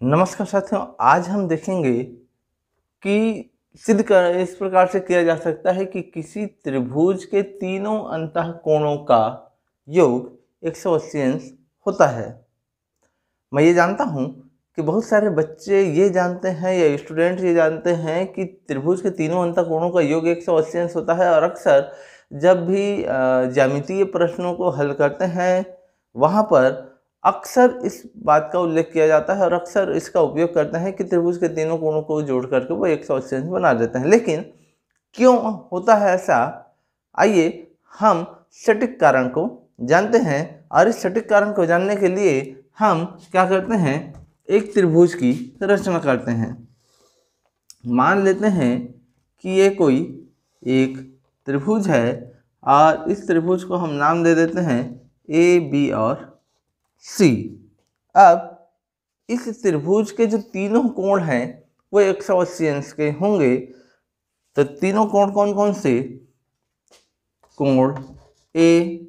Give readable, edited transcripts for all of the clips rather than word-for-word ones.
नमस्कार साथियों, आज हम देखेंगे कि सिद्ध कर इस प्रकार से किया जा सकता है कि किसी त्रिभुज के तीनों अंतःकोणों का योग 180 अंश होता है। मैं ये जानता हूँ कि बहुत सारे बच्चे ये जानते हैं या स्टूडेंट ये जानते हैं कि त्रिभुज के तीनों अंतःकोणों का योग 180 अंश होता है, और अक्सर जब भी ज्यामितीय प्रश्नों को हल करते हैं वहाँ पर अक्सर इस बात का उल्लेख किया जाता है और अक्सर इसका उपयोग करते हैं कि त्रिभुज के तीनों कोणों को जोड़ करके वो 180 अंश बना देते हैं। लेकिन क्यों होता है ऐसा, आइए हम सटीक कारण को जानते हैं। और इस सटीक कारण को जानने के लिए हम क्या करते हैं, एक त्रिभुज की रचना करते हैं। मान लेते हैं कि ये कोई एक त्रिभुज है और इस त्रिभुज को हम नाम दे देते हैं ए, बी और सी। अब इस त्रिभुज के जो तीनों कोण हैं वो 180 अंश के होंगे। तो तीनों कोण कौन कौन से? कोण ए,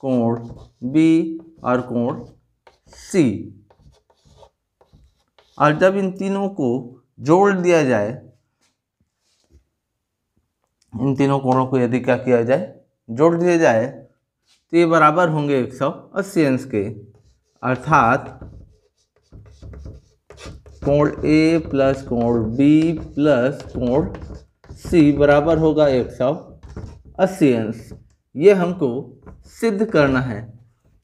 कोण बी और कोण सी। और जब इन तीनों को जोड़ दिया जाए, इन तीनों कोणों को यदि क्या किया जाए, जोड़ दिया जाए, तो ये बराबर होंगे 180 अंश के। अर्थात कोण ए प्लस कोण बी प्लस कोण सी बराबर होगा 180 अंश। ये हमको सिद्ध करना है।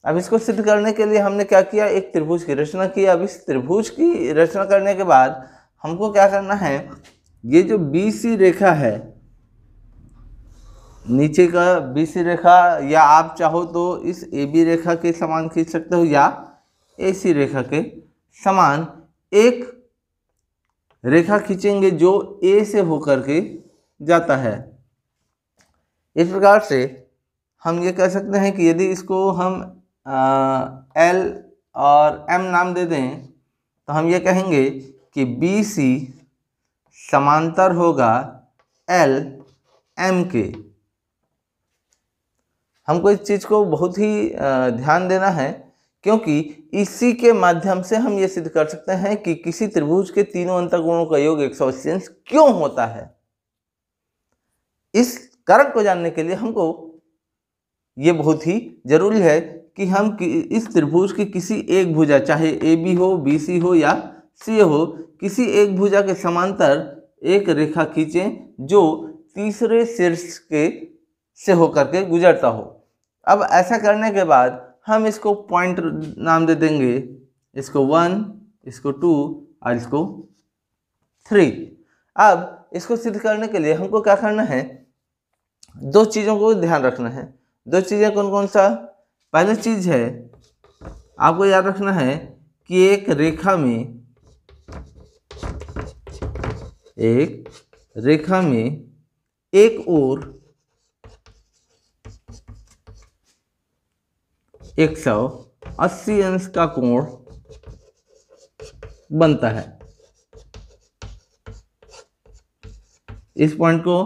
अब इसको सिद्ध करने के लिए हमने क्या किया, एक त्रिभुज की रचना की। अब इस त्रिभुज की रचना करने के बाद हमको क्या करना है, ये जो BC रेखा है, नीचे का BC रेखा, या आप चाहो तो इस AB रेखा के समान खींच सकते हो या AC रेखा के समान एक रेखा खींचेंगे जो A से होकर के जाता है। इस प्रकार से हम ये कह सकते हैं कि यदि इसको हम L और M नाम दे दें तो हम ये कहेंगे कि BC समांतर होगा L M के। हमको इस चीज़ को बहुत ही ध्यान देना है, क्योंकि इसी के माध्यम से हम ये सिद्ध कर सकते हैं कि किसी त्रिभुज के तीनों अंतःकोणों का योग 180 अंश क्यों होता है। इस कारण को जानने के लिए हमको ये बहुत ही जरूरी है कि हम इस त्रिभुज की किसी एक भुजा, चाहे AB हो, BC हो या CA हो, किसी एक भुजा के समांतर एक रेखा खींचें जो तीसरे शीर्ष के से होकर के गुजरता हो। अब ऐसा करने के बाद हम इसको पॉइंट नाम दे देंगे, इसको 1, इसको 2 और इसको 3। अब इसको सिद्ध करने के लिए हमको क्या करना है, दो चीज़ों को ध्यान रखना है। दो चीज़ें कौन कौन सा? पहली चीज़ है, आपको याद रखना है कि एक रेखा में एक ओर 180 अंश का कोण बनता है। इस पॉइंट को,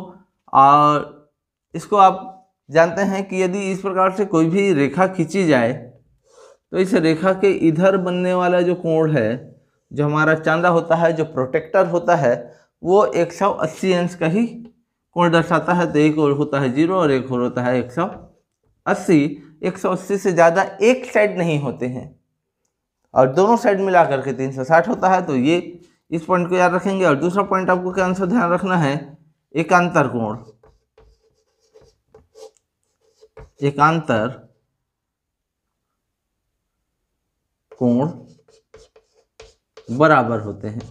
और इसको आप जानते हैं कि यदि इस प्रकार से कोई भी रेखा खींची जाए तो इस रेखा के इधर बनने वाला जो कोण है, जो हमारा चांदा होता है, जो प्रोटेक्टर होता है, वो 180 अंश का ही कोण दर्शाता है। तो एक ओर होता है 0 और एक ओर होता है 180। 180 से ज़्यादा एक साइड नहीं होते हैं और दोनों साइड मिला करके 360 होता है। तो ये इस पॉइंट को याद रखेंगे। और दूसरा पॉइंट आपको क्या आंसर ध्यान रखना है, एकांतर कोण। एकांतर कोण बराबर होते हैं।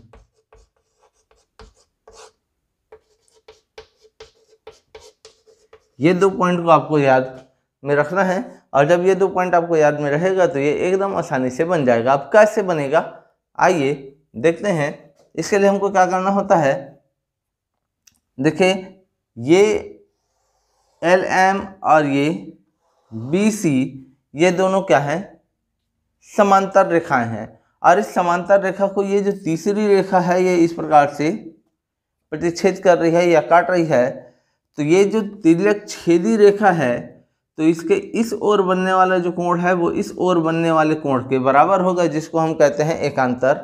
ये दो पॉइंट को आपको याद में रखना है, और जब ये दो पॉइंट आपको याद में रहेगा तो ये एकदम आसानी से बन जाएगा। अब कैसे बनेगा, आइए देखते हैं। इसके लिए हमको क्या करना होता है, देखिए ये LM और ये BC, ये दोनों क्या है, समांतर रेखाएं हैं। और इस समांतर रेखा को ये जो तीसरी रेखा है ये इस प्रकार से प्रतिच्छेद कर रही है या काट रही है। तो ये जो तिर्यक छेदी रेखा है, तो इसके इस ओर बनने वाला जो कोण है वो इस ओर बनने वाले कोण के बराबर होगा, जिसको हम कहते हैं एकांतर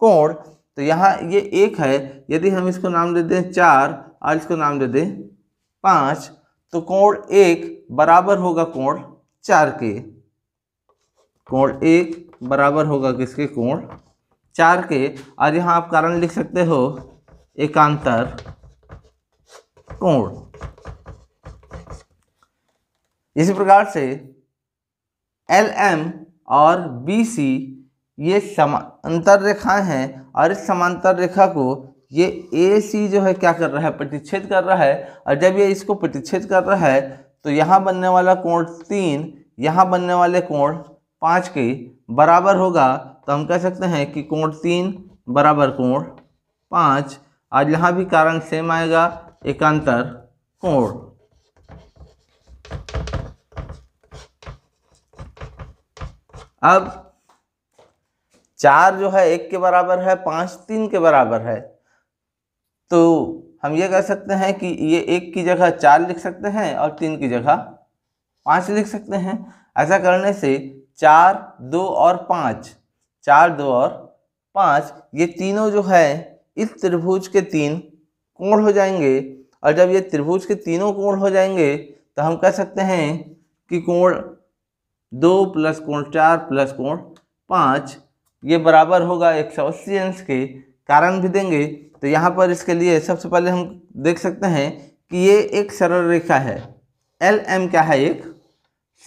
कोण, तो यहाँ ये 1 है, यदि हम इसको नाम दे दें 4 और इसको नाम दे दें 5, तो कोण 1 बराबर होगा कोण 4 के। कोण 1 बराबर होगा किसके? कोण 4 के। और यहाँ आप कारण लिख सकते हो एकांतर कोण। इसी प्रकार से LM और BC ये समांतर रेखाएं हैं और इस समांतर रेखा को ये AC जो है क्या कर रहा है? प्रतिच्छेद कर रहा है। और जब ये इसको प्रतिच्छेद कर रहा है तो यहाँ बनने वाला कोण 3, यहाँ बनने वाले कोण 5 के बराबर होगा। तो हम कह सकते हैं कि कोण 3 बराबर कोण 5। और यहाँ भी कारण सेम आएगा, एकांतर कोण। अब 4 जो है 1 के बराबर है, 5 3 के बराबर है, तो हम ये कह सकते हैं कि ये 1 की जगह 4 लिख सकते हैं और 3 की जगह 5 लिख सकते हैं। ऐसा करने से 4, 2 और 5, 4, 2 और 5 ये तीनों जो है इस त्रिभुज के 3 कोण हो जाएंगे। और जब ये त्रिभुज के तीनों कोण हो जाएंगे तो हम कह सकते हैं कि कोण 2 प्लस कोण 4 प्लस कोण 5 ये बराबर होगा 180 अंश के। कारण भी देंगे, तो यहाँ पर इसके लिए सबसे पहले हम देख सकते हैं कि ये एक सरल रेखा है। LM क्या है? एक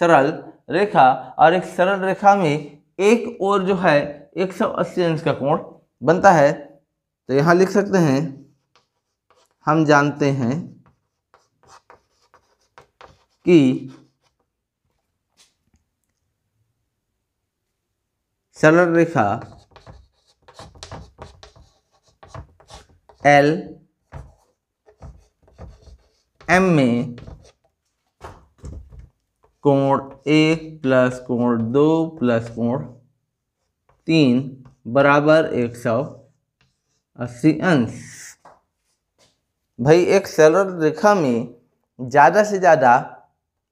सरल रेखा। और एक सरल रेखा में एक ओर जो है 180 अंश का कोण बनता है। तो यहाँ लिख सकते हैं, हम जानते हैं कि सरल रेखा LM में कोण 1 प्लस कोण 2 प्लस कोण 3 बराबर 180 अंश। भाई एक सरल रेखा में ज़्यादा से ज़्यादा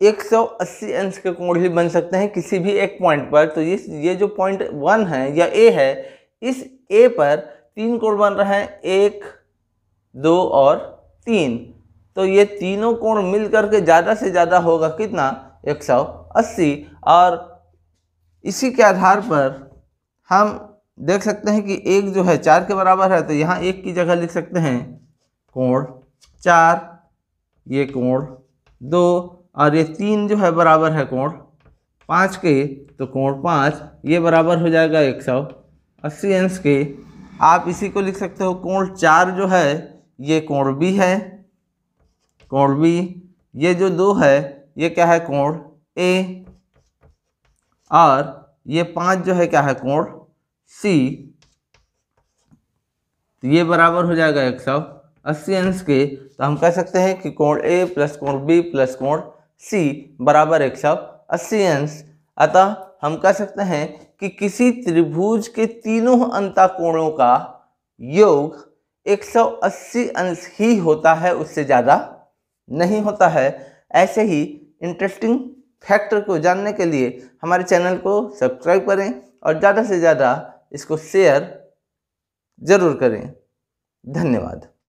180 अंश के कोण ही बन सकते हैं किसी भी एक पॉइंट पर। तो ये जो पॉइंट 1 है या A है, इस A पर 3 कोण बन रहे हैं, 1, 2 और 3। तो ये तीनों कोण मिल करके ज़्यादा से ज़्यादा होगा कितना? 180। और इसी के आधार पर हम देख सकते हैं कि 1 जो है 4 के बराबर है, तो यहाँ 1 की जगह लिख सकते हैं कोण 4, ये कोण 2 और ये 3 जो है बराबर है कोण 5 के। तो कोण 5 ये बराबर हो जाएगा 180 अंश के। आप इसी को लिख सकते हो कोण 4 जो है ये कोण B है, कोण B। ये जो 2 है ये क्या है? कोण A। और ये 5 जो है क्या है? कोण C। तो ये बराबर हो जाएगा 180 अंश के। तो हम कह सकते हैं कि कोण A प्लस कोण B प्लस कोण C बराबर 180 अंश। अतः हम कह सकते हैं कि किसी त्रिभुज के तीनों अंतःकोणों का योग 180 अंश ही होता है, उससे ज़्यादा नहीं होता है। ऐसे ही इंटरेस्टिंग फैक्टर को जानने के लिए हमारे चैनल को सब्सक्राइब करें और ज़्यादा से ज़्यादा इसको शेयर ज़रूर करें। धन्यवाद।